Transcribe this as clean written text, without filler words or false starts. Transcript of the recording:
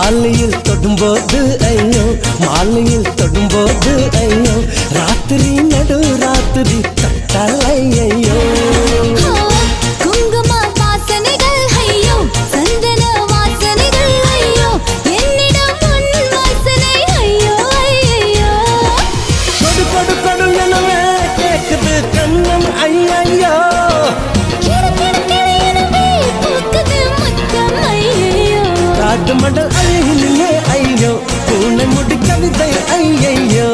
மாலையில் தொடும்போது ஐயோ, மாலையில் தொடும்போது ஐயோ, ராத்திரி நடு ராத்திரி தட்டால் ஐயோ. குங்கும வாசனைகள் ஐயோ, சந்தன வாசனைகள் ஐயோ, என்னிடம் உன் வாசனை ஐயோ ஐயோ. கொடு கொடு கொடு எனவே கேக்குது கண்ணம் ஐயோ, காட்டு மண்டல் அழகிலே ஐயோ, பூனை முடி கவிதை ஐயோ.